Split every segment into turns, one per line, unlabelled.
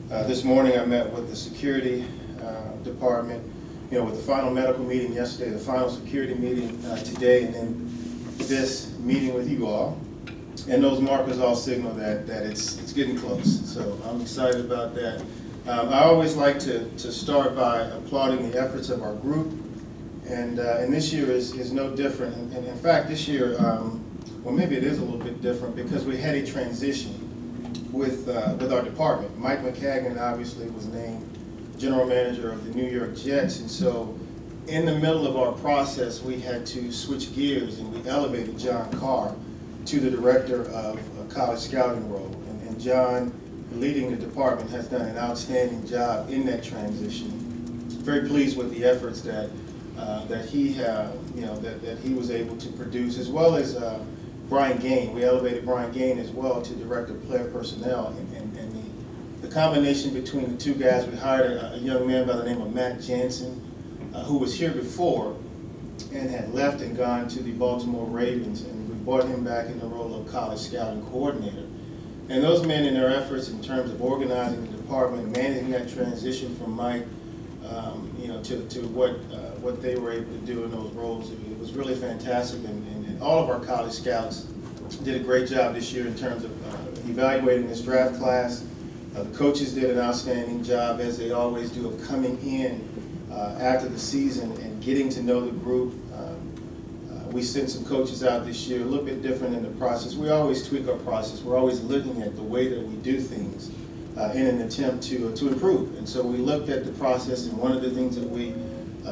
This morning I met with the security department, with the final medical meeting yesterday, the final security meeting today, and then this meeting with you all. And those markers all signal that it's getting close. So I'm excited about that. I always like to start by applauding the efforts of our group. And this year is no different. And in fact, this year, well, maybe it is a little bit different because we had a transition with our department. Mike McCagan obviously was named general manager of the New York Jets, and so in the middle of our process, we had to switch gears and we elevated John Carr to the director of college scouting role. And John, leading the department, has done an outstanding job in that transition. Very pleased with the efforts that he was able to produce, as well as Brian Gain. We elevated Brian Gain as well to director of player personnel, and the combination between the two guys, we hired a young man by the name of Matt Jansen, who was here before and had left and gone to the Baltimore Ravens, and we brought him back in the role of college scouting coordinator. And those men, in their efforts in terms of organizing the department, managing that transition from Mike, to what they were able to do in those roles, it was really fantastic. And all of our college scouts did a great job this year in terms of evaluating this draft class. The coaches did an outstanding job, as they always do, of coming in after the season and getting to know the group. We sent some coaches out this year, a little bit different in the process. We always tweak our process. We're always looking at the way that we do things in an attempt to improve. And so we looked at the process, and one of the things that we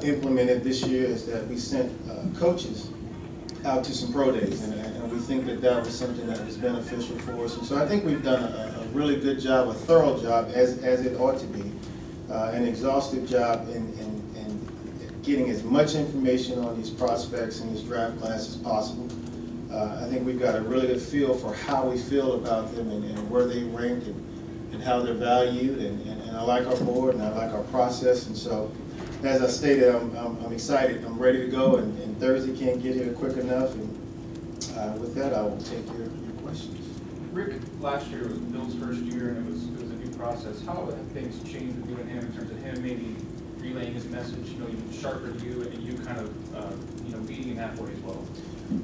implemented this year is that we sent coaches out to some pro days, and we think that was something that was beneficial for us. And so I think we've done a really good job, a thorough job, as it ought to be, an exhaustive job in getting as much information on these prospects in this draft class as possible. I think we've got a really good feel for how we feel about them and where they rank and how they're valued, and I like our board and I like our process. And so, as I stated, I'm excited. I'm ready to go, and Thursday can't get here quick enough. And with that, I will take your questions.
Rick, last year was Bill's first year, and it was a new process. How have things changed with you and him in terms of him maybe relaying his message, even sharper to you, and you kind of leading in that way as well?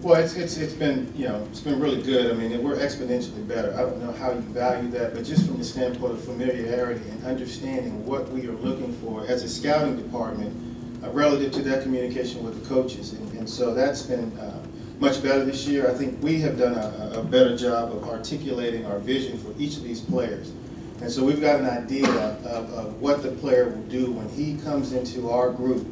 Well, it's been really good. I mean, we're exponentially better. I don't know how you value that, but just from the standpoint of familiarity and understanding what we are looking for as a scouting department relative to that communication with the coaches, and so that's been much better this year. I think we have done a better job of articulating our vision for each of these players. And so we've got an idea of what the player will do when he comes into our group.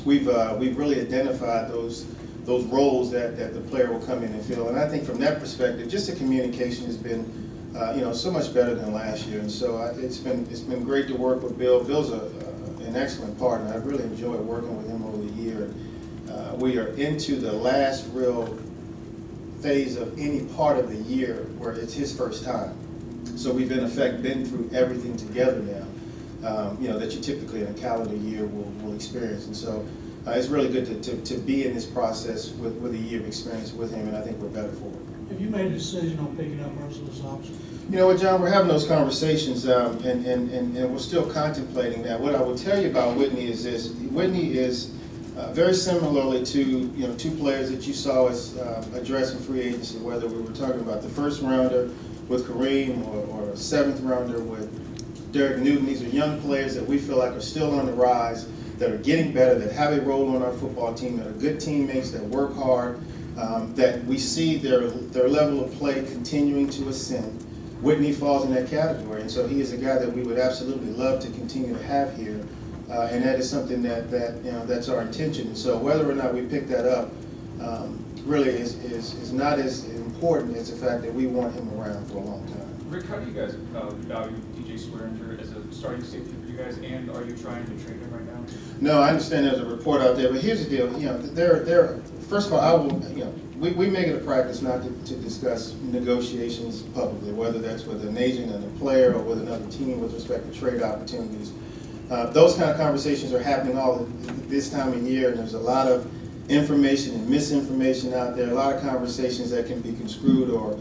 We've really identified those roles that the player will come in and fill. And I think from that perspective, just the communication has been so much better than last year. And so it's been great to work with Bill. Bill's an excellent partner. I've really enjoyed working with him over the year. We are into the last real phase of any part of the year where it's his first time. So we've in effect been through everything together now, that you typically in a calendar year will experience. And so it's really good to be in this process with a year of experience with him, and I think we're better for it.
Have you made a decision on picking up merciless options?
You know what, John, we're having those conversations, and we're still contemplating that. What I will tell you about Whitney is this. Whitney is very similarly to two players that you saw us address in free agency, whether we were talking about the first rounder with Kareem or a seventh rounder with Derek Newton. These are young players that we feel like are still on the rise, that are getting better, that have a role on our football team, that are good teammates, that work hard, that we see their level of play continuing to ascend. Whitney falls in that category, and so he is a guy that we would absolutely love to continue to have here, and that is something that's our intention. And so whether or not we pick that up really is not as important as the fact that we want him around for a long time.
Rick, how do you guys value DJ Swearinger as a starting safety for you guys, and are you trying to trade him right now?
No, I understand there's a report out there, but here's the deal. First of all, we make it a practice not to discuss negotiations publicly, whether that's with an agent and a player or with another team with respect to trade opportunities. Those kind of conversations are happening all this time of year, and there's a lot of information and misinformation out there, a lot of conversations that can be construed or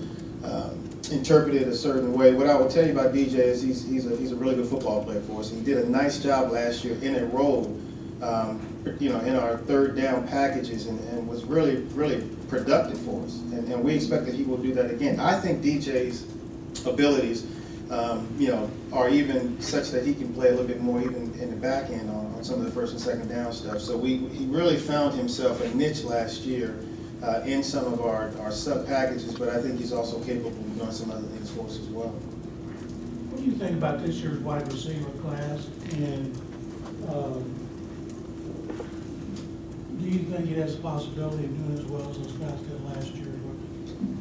interpreted a certain way. What I will tell you about DJ is he's a really good football player for us. He did a nice job last year in a role, in our third down packages, and was really productive for us. And we expect that he will do that again. I think DJ's abilities, are even such that he can play a little bit more even in the back end on some of the first and second down stuff. So he really found himself a niche last year in some of our sub packages, but I think he's also capable of doing some other things for us as well.
What do you think about this year's wide receiver class, and do you think it has a possibility of doing as well as those guys did last year?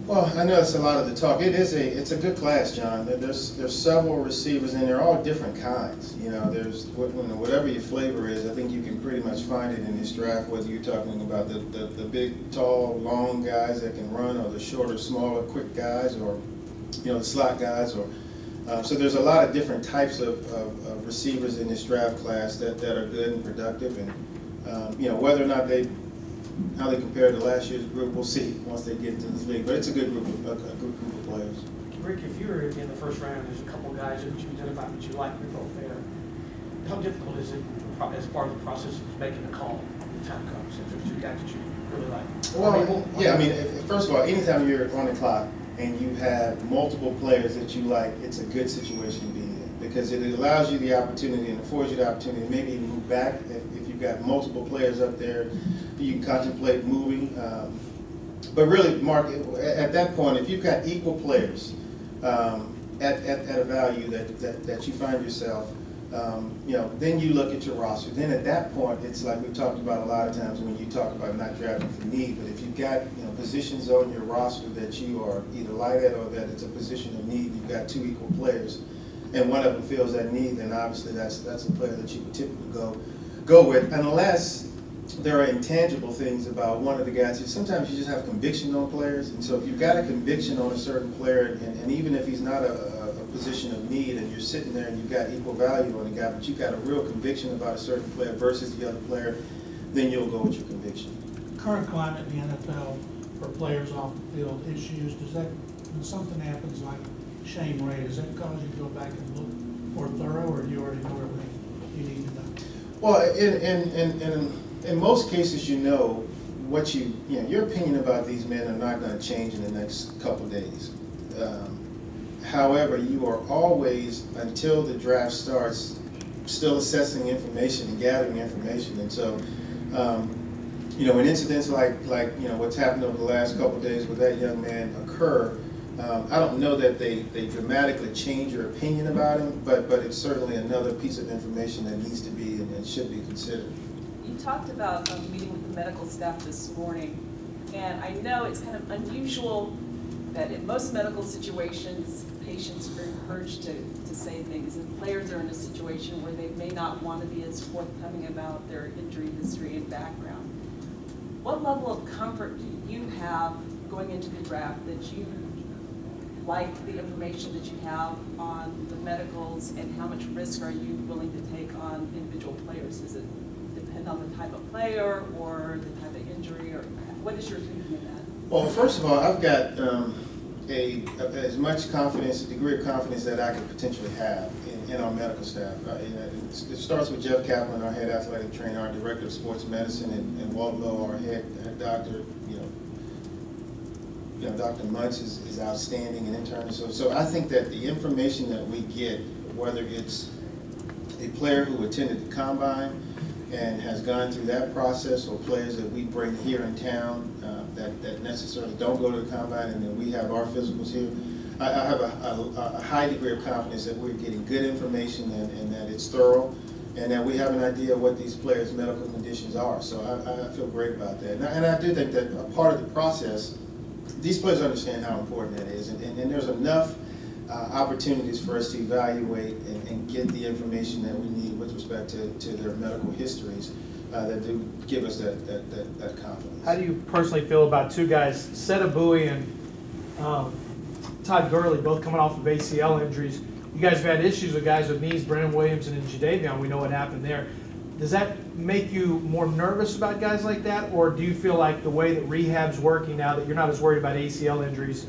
Well, I know it's a lot of the talk. It's a good class, John. There's several receivers, and they're all different kinds. There's whatever your flavor is. I think you can pretty much find it in this draft. Whether you're talking about the big, tall, long guys that can run, or the shorter, smaller, quick guys, or the slot guys, or so there's a lot of different types of receivers in this draft class that are good and productive, and whether or not how they compare to last year's group, we'll see once they get into this league. But it's a good group of players.
Rick, if you were in the first round, there's a couple of guys that you identified that you like, you're both there. How difficult is it as part of the process of making a call when the time comes, if there's two guys that you really like?
Well, first of all, anytime you're on the clock and you have multiple players that you like, it's a good situation to be in, because it allows you the opportunity and affords you the opportunity to maybe move back if you've got multiple players up there. You can contemplate moving, but really, Mark, at that point, if you've got equal players at a value that you find yourself, then you look at your roster. Then at that point, it's like we've talked about a lot of times when you talk about not drafting for need. But if you've got positions on your roster that you are either light at or that it's a position of need, you've got two equal players, and one of them fills that need, then obviously that's a player that you would typically go with, unless there are intangible things about one of the guys. Sometimes you just have conviction on players, and so if you've got a conviction on a certain player, and even if he's not a position of need, and you're sitting there and you've got equal value on the guy, but you've got a real conviction about a certain player versus the other player, then you'll go with your conviction.
Current climate in the NFL for players off the field issues, when something happens like Shane Ray, does that cause you to go back and look more thorough, or do you already know everything you need to know?
Well, in most cases, what your opinion about these men are not going to change in the next couple days. However, you are always, until the draft starts, still assessing information and gathering information. And so, when incidents like what's happened over the last couple of days with that young man occur, I don't know that they dramatically change your opinion about him, but it's certainly another piece of information that needs to be and should be considered.
You talked about meeting with the medical staff this morning, and I know it's kind of unusual that in most medical situations, patients are encouraged to say things, and players are in a situation where they may not want to be as forthcoming about their injury history and background. What level of comfort do you have going into the draft that you like the information that you have on the medicals, and how much risk are you willing to take on individual players? Does it depend on the type of player or the type of injury, or what is your thinking of that?
Well, first of all, I've got as much confidence, a degree of confidence that I could potentially have in our medical staff. It starts with Jeff Kaplan, our head athletic trainer, our director of sports medicine, and Walt Lowe, our head doctor. Dr. Muntz is outstanding and internist. So I think that the information that we get, whether it's a player who attended the combine and has gone through that process, or players that we bring here in town that necessarily don't go to the combine, and then we have our physicals here, I have a high degree of confidence that we're getting good information and that it's thorough, and that we have an idea of what these players' medical conditions are. So I feel great about that. And I do think that a part of the process, these players understand how important that is, and there's enough opportunities for us to evaluate and get the information that we need with respect to their medical histories that do give us that confidence.
How do you personally feel about two guys, Seta Bowie and Todd Gurley, both coming off of ACL injuries? You guys have had issues with guys with knees, Brennan Williams and Jadeveon. We know what happened there. Does that make you more nervous about guys like that, or do you feel like the way that rehab's working now, that you're not as worried about ACL injuries,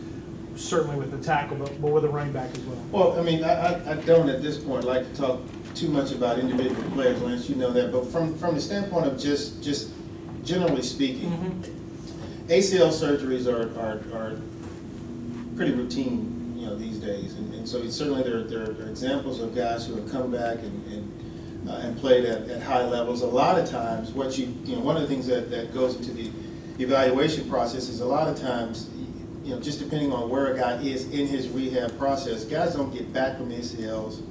certainly with the tackle, but with a running back as well.
Well, I mean, I don't at this point like to talk too much about individual players, Lance, you know that, but from the standpoint of just generally speaking, ACL surgeries are pretty routine, you know, these days, and so certainly there are examples of guys who have come back and played at high levels. A lot of times, one of the things that goes into the evaluation process is a lot of times, you know, just depending on where a guy is in his rehab process, guys don't get back from ACLs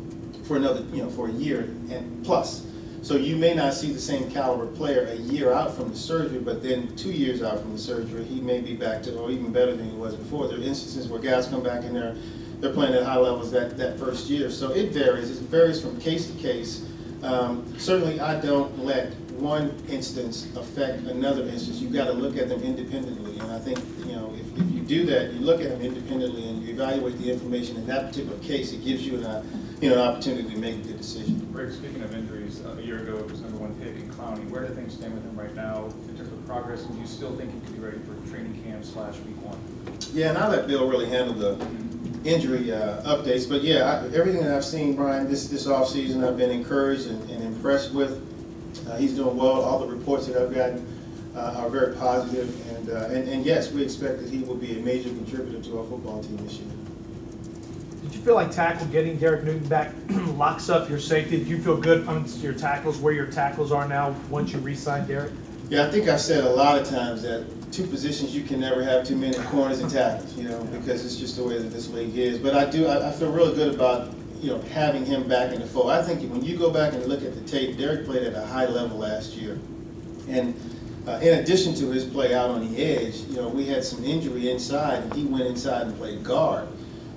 for another, you know, for a year and plus. So you may not see the same caliber player a year out from the surgery, but then 2 years out from the surgery, he may be back to, or even better than he was before. There are instances where guys come back and they're playing at high levels that first year. So it varies. It varies from case to case. Certainly I don't let one instance affect another instance. You've got to look at them independently. And I think, you know, if you do that, you look at them independently and you evaluate the information in that particular case, it gives you an opportunity to make a good decision.
Rick, speaking of injuries, a year ago it was #1 pick in Clowney. Where do things stand with him right now in terms of progress? And do you still think he could be ready for training camp / week 1?
Yeah, and I'll let Bill really handle the injury updates. But yeah, everything that I've seen, Brian, this offseason, I've been encouraged and impressed with. He's doing well. All the reports that I've gotten are very positive. And yes, we expect that he will be a major contributor to our football team this year.
Did you feel like tackle, getting Derek Newton back, locks up your safety? Did you feel good on your tackles, where your tackles are now once you re-signed Derek?
Yeah, I think I've said a lot of times that two positions you can never have too many corners and tackles, you know, because it's just the way that this league is. But I feel really good about, you know, having him back in the fold. I think when you go back and look at the tape, Derek played at a high level last year. And in addition to his play out on the edge, you know, we had some injury inside, and he went inside and played guard.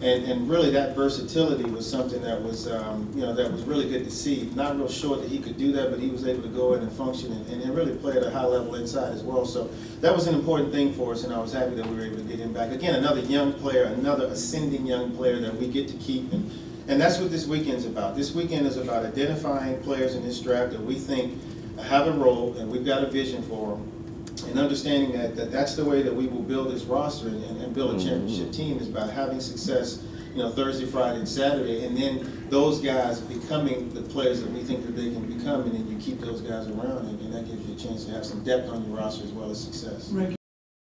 And really that versatility was something that was, you know, that was really good to see. Not real sure that he could do that, but he was able to go in and function and really play at a high level inside as well. So that was an important thing for us, and I was happy that we were able to get him back. Again, another young player, another ascending young player that we get to keep. And that's what this weekend's about. This weekend is about identifying players in this draft that we think have a role and we've got a vision for them. And understanding that that's the way that we will build this roster and build a championship team is about having success, you know, Thursday, Friday, and Saturday, and then those guys becoming the players that we think that they can become, and then you keep those guys around, and that gives you a chance to have some depth on your roster as well as success.
Rick,